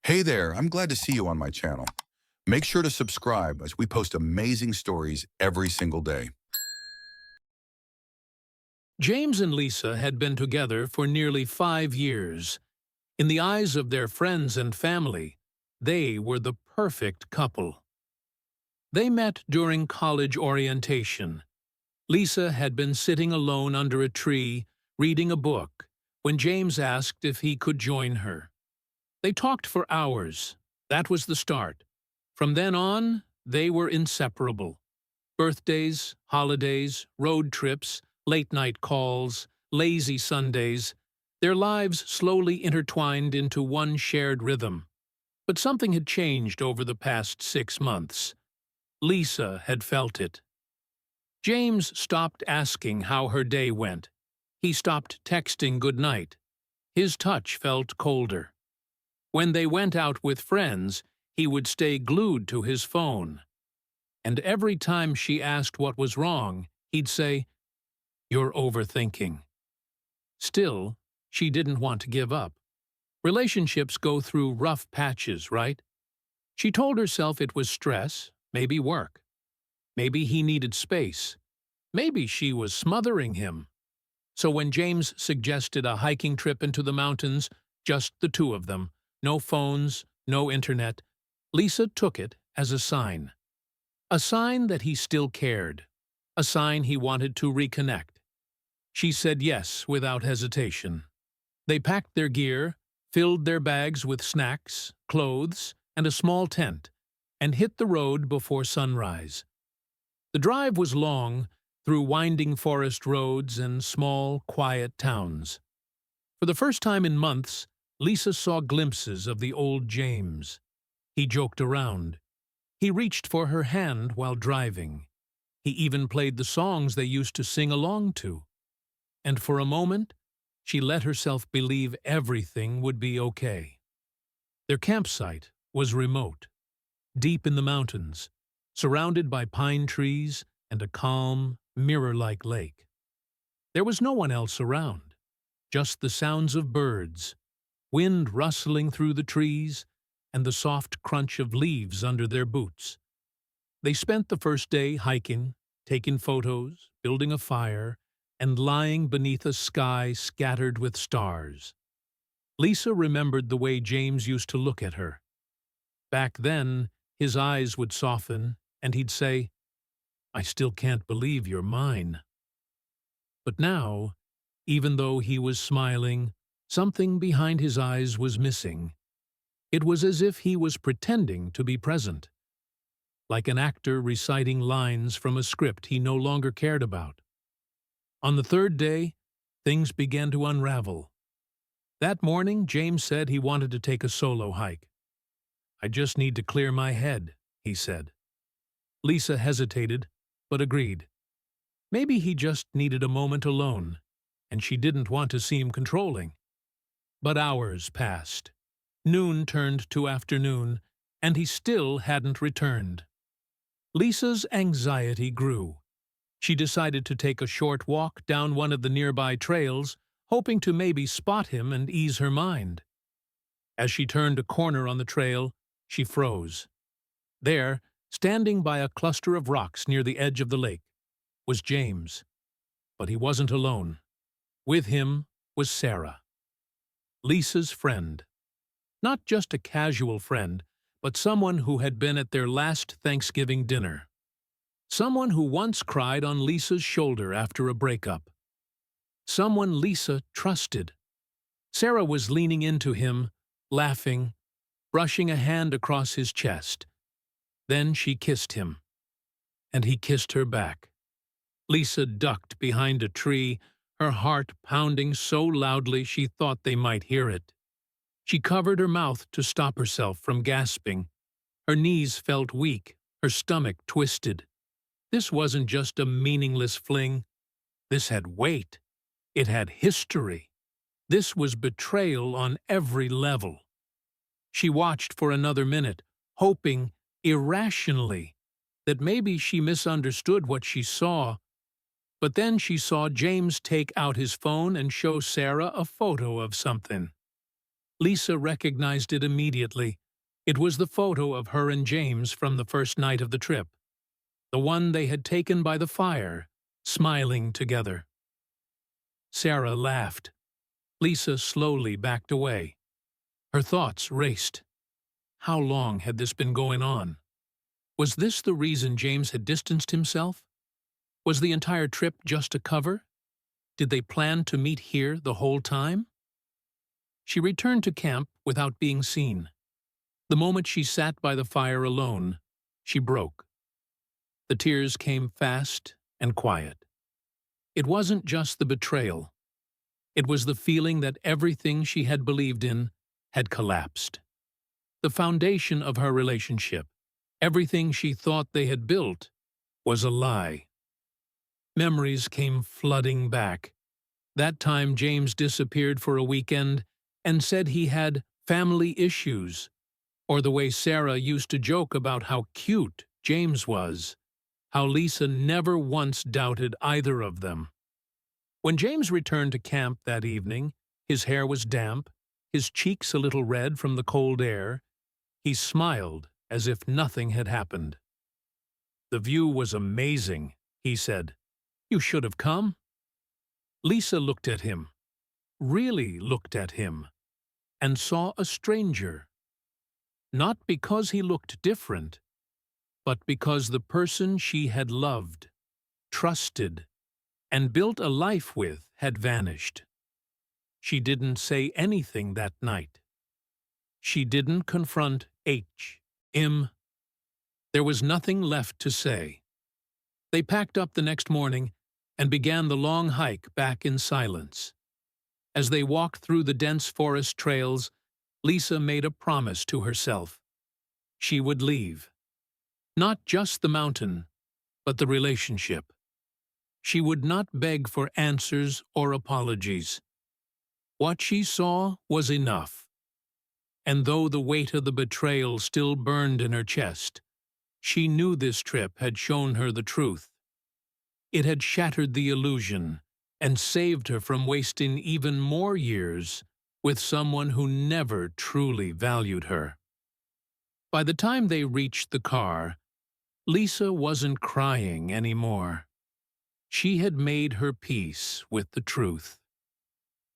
Hey there, I'm glad to see you on my channel. Make sure to subscribe as we post amazing stories every single day. James and Lisa had been together for nearly 5 years. In the eyes of their friends and family, they were the perfect couple. They met during college orientation. Lisa had been sitting alone under a tree, reading a book, when James asked if he could join her. They talked for hours. That was the start. From then on, they were inseparable. Birthdays, holidays, road trips, late-night calls, lazy Sundays, their lives slowly intertwined into one shared rhythm. But something had changed over the past 6 months. Lisa had felt it. James stopped asking how her day went. He stopped texting goodnight. His touch felt colder. When they went out with friends, he would stay glued to his phone. And every time she asked what was wrong, he'd say, "You're overthinking." Still, she didn't want to give up. Relationships go through rough patches, right? She told herself it was stress, maybe work. Maybe he needed space. Maybe she was smothering him. So when James suggested a hiking trip into the mountains, just the two of them, no phones, no internet, Lisa took it as a sign. A sign that he still cared. A sign he wanted to reconnect. She said yes without hesitation. They packed their gear, filled their bags with snacks, clothes, and a small tent, and hit the road before sunrise. The drive was long, through winding forest roads and small, quiet towns. For the first time in months, Lisa saw glimpses of the old James. He joked around. He reached for her hand while driving. He even played the songs they used to sing along to. And for a moment, she let herself believe everything would be okay. Their campsite was remote, deep in the mountains, surrounded by pine trees and a calm, mirror-like lake. There was no one else around, just the sounds of birds, wind rustling through the trees, and the soft crunch of leaves under their boots. They spent the first day hiking, taking photos, building a fire, and lying beneath a sky scattered with stars. Lisa remembered the way James used to look at her. Back then, his eyes would soften, and he'd say, "I still can't believe you're mine." But now, even though he was smiling, something behind his eyes was missing. It was as if he was pretending to be present, like an actor reciting lines from a script he no longer cared about. On the third day, things began to unravel. That morning, James said he wanted to take a solo hike. "I just need to clear my head," he said. Lisa hesitated, but agreed. Maybe he just needed a moment alone, and she didn't want to seem controlling. But hours passed. Noon turned to afternoon, and he still hadn't returned. Lisa's anxiety grew. She decided to take a short walk down one of the nearby trails, hoping to maybe spot him and ease her mind. As she turned a corner on the trail, she froze. There, standing by a cluster of rocks near the edge of the lake, was James. But he wasn't alone. With him was Sarah, Lisa's friend. Not just a casual friend, but someone who had been at their last Thanksgiving dinner. Someone who once cried on Lisa's shoulder after a breakup. Someone Lisa trusted. Sarah was leaning into him, laughing, brushing a hand across his chest. Then she kissed him, and he kissed her back. Lisa ducked behind a tree, her heart pounding so loudly she thought they might hear it. She covered her mouth to stop herself from gasping. Her knees felt weak, her stomach twisted. This wasn't just a meaningless fling. This had weight. It had history. This was betrayal on every level. She watched for another minute, hoping, irrationally, that maybe she misunderstood what she saw. But then she saw James take out his phone and show Sarah a photo of something. Lisa recognized it immediately. It was the photo of her and James from the first night of the trip, the one they had taken by the fire, smiling together. Sarah laughed. Lisa slowly backed away. Her thoughts raced. How long had this been going on? Was this the reason James had distanced himself? Was the entire trip just a cover? Did they plan to meet here the whole time? She returned to camp without being seen. The moment she sat by the fire alone, she broke. The tears came fast and quiet. It wasn't just the betrayal. It was the feeling that everything she had believed in had collapsed. The foundation of her relationship, everything she thought they had built, was a lie. Memories came flooding back. That time James disappeared for a weekend and said he had family issues, or the way Sarah used to joke about how cute James was, how Lisa never once doubted either of them. When James returned to camp that evening, his hair was damp, his cheeks a little red from the cold air. He smiled as if nothing had happened. "The view was amazing," he said. "You should have come." Lisa looked at him, really looked at him, and saw a stranger. Not because he looked different, but because the person she had loved, trusted, and built a life with had vanished. She didn't say anything that night. She didn't confront him. There was nothing left to say. They packed up the next morning and began the long hike back in silence. As they walked through the dense forest trails, Lisa made a promise to herself. She would leave. Not just the mountain, but the relationship. She would not beg for answers or apologies. What she saw was enough. And though the weight of the betrayal still burned in her chest, she knew this trip had shown her the truth. It had shattered the illusion and saved her from wasting even more years with someone who never truly valued her. By the time they reached the car, Lisa wasn't crying anymore. She had made her peace with the truth.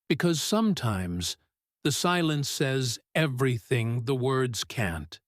Because sometimes the silence says everything the words can't.